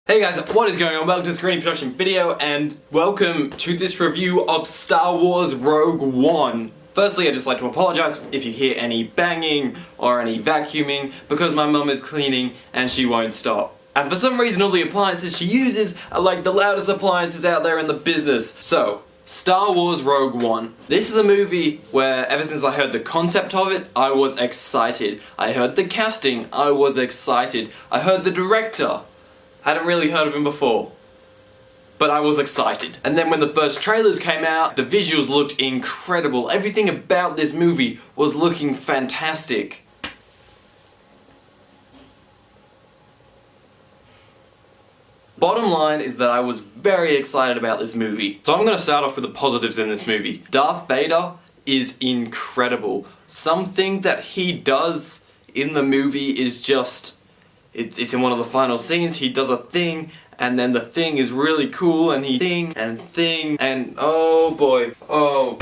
Hey guys, what is going on? Welcome to this Greeny production video and welcome to this review of Star Wars Rogue One. Firstly, I'd just like to apologise if you hear any banging or any vacuuming because my mum is cleaning and she won't stop. And for some reason all the appliances she uses are like the loudest appliances out there in the business. So, Star Wars Rogue One. This is a movie where ever since I heard the concept of it, I was excited. I heard the casting, I was excited. I heard the director. Hadn't really heard of him before, but I was excited. And then when the first trailers came out, the visuals looked incredible. Everything about this movie was looking fantastic. Bottom line is that I was very excited about this movie. So I'm going to start off with the positives in this movie. Darth Vader is incredible. Something that he does in the movie is just... It's in one of the final scenes, he does a thing, and then the thing is really cool, and he thing, and oh boy, oh.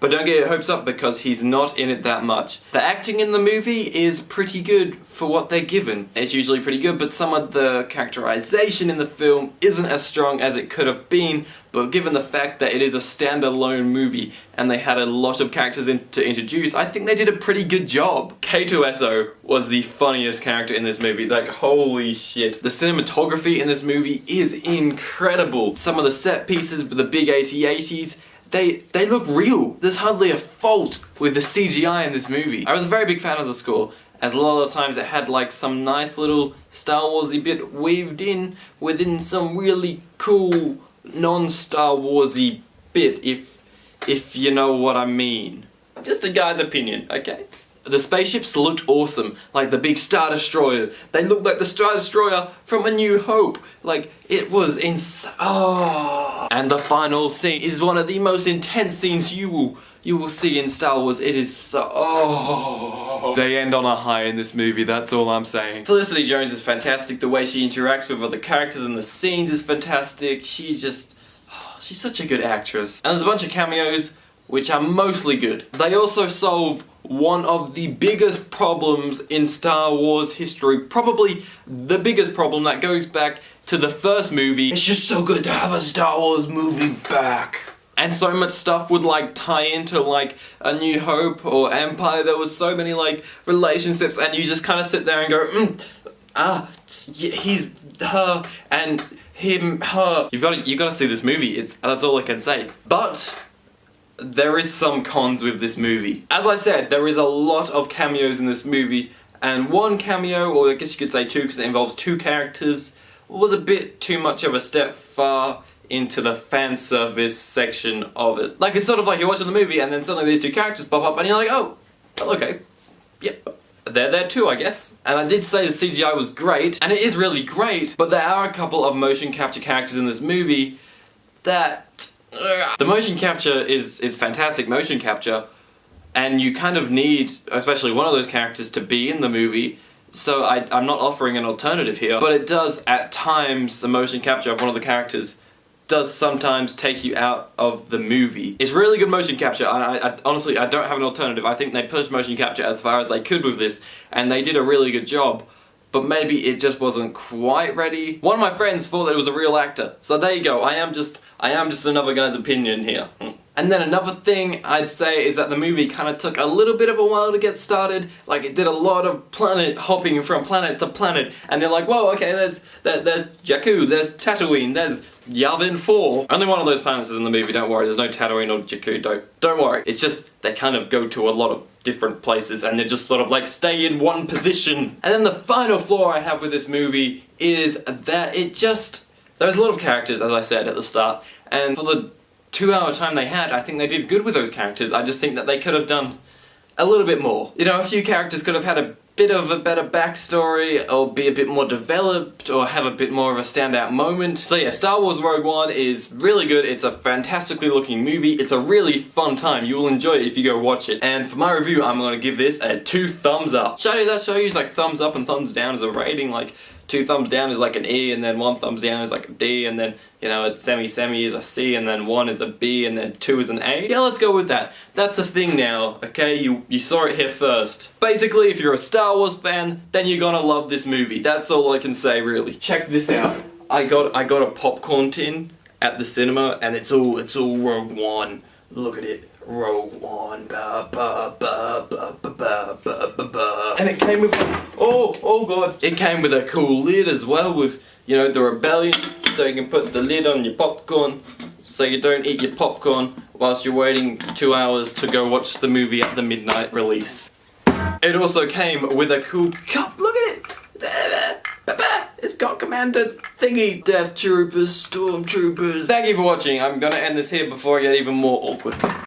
But don't get your hopes up because he's not in it that much. The acting in the movie is pretty good for what they're given. It's usually pretty good, but some of the characterization in the film isn't as strong as it could have been, but given the fact that it is a standalone movie and they had a lot of characters to introduce, I think they did a pretty good job. K2SO was the funniest character in this movie, like holy shit. The cinematography in this movie is incredible. Some of the set pieces, the big AT-ATs, they look real. There's hardly a fault with the CGI in this movie. I was a very big fan of the score, as a lot of times it had like some nice little Star Warsy bit weaved in within some really cool non-Star Warsy bit, if you know what I mean. Just a guy's opinion, okay? The spaceships looked awesome, like the big Star Destroyer. They looked like the Star Destroyer from A New Hope. Like, it was insane. Oh. And the final scene is one of the most intense scenes you will see in Star Wars. It is so... Oh. They end on a high in this movie, that's all I'm saying. Felicity Jones is fantastic. The way she interacts with other characters in the scenes is fantastic. She's such a good actress. And there's a bunch of cameos which are mostly good. They also solve one of the biggest problems in Star Wars history, probably the biggest problem that goes back to the first movie. It's just so good to have a Star Wars movie back. And so much stuff would like tie into like A New Hope or Empire. There was so many like relationships and you just kind of sit there and go, he's her and him, her. You've got to see this movie. That's all I can say. But there is some cons with this movie. As I said, there is a lot of cameos in this movie, and one cameo, or I guess you could say two because it involves two characters, was a bit too much of a step far into the fan service section of it. Like, it's sort of like you're watching the movie and then suddenly these two characters pop up and you're like, oh, okay, yep. They're there too, I guess. And I did say the CGI was great, and it is really great, but there are a couple of motion capture characters in this movie that... The motion capture is fantastic motion capture, and you kind of need, especially one of those characters, to be in the movie, so I'm not offering an alternative here, but it does, at times, the motion capture of one of the characters does sometimes take you out of the movie. It's really good motion capture, and honestly, I don't have an alternative. I think they pushed motion capture as far as they could with this, and they did a really good job. But maybe it just wasn't quite ready. One of my friends thought that it was a real actor. So there you go, I am just another guy's opinion here. And then another thing I'd say is that the movie kind of took a little bit of a while to get started. Like, it did a lot of planet hopping from planet to planet. And they're like, whoa, okay, there's Jakku, there's Tatooine, there's Yavin 4. Only one of those planets is in the movie, don't worry. There's no Tatooine or Jakku, don't worry. It's just, they kind of go to a lot of different places and they just sort of like stay in one position. And then the final flaw I have with this movie is that there's a lot of characters, as I said at the start, and for the 2-hour time they had, I think they did good with those characters. I just think that they could have done a little bit more. You know, a few characters could have had a bit of a better backstory, or be a bit more developed, or have a bit more of a standout moment. So yeah, Star Wars Rogue One is really good. It's a fantastically looking movie. It's a really fun time. You will enjoy it if you go watch it. And for my review, I'm gonna give this a 2 thumbs up. Should I do that? Should I use like thumbs up and thumbs down as a rating? Like 2 thumbs down is like an E, and then 1 thumbs down is like a D, and then, you know, it's semi is a C, and then 1 is a B, and then 2 is an A. Yeah, let's go with that. That's a thing now, okay? You saw it here first. Basically, if you're a Star Wars fan, then you're gonna love this movie. That's all I can say, really. Check this out. I got a popcorn tin at the cinema, and it's all Rogue One. Look at it, Rogue One. Ba ba ba ba ba ba ba ba ba. And it came with oh god, it came with a cool lid as well, with the rebellion, so you can put the lid on your popcorn, so you don't eat your popcorn whilst you're waiting 2 hours to go watch the movie at the midnight release. It also came with a cool cup. Look at it. It's got Commander thingy. Death Troopers, Stormtroopers. Thank you for watching. I'm gonna end this here before I get even more awkward.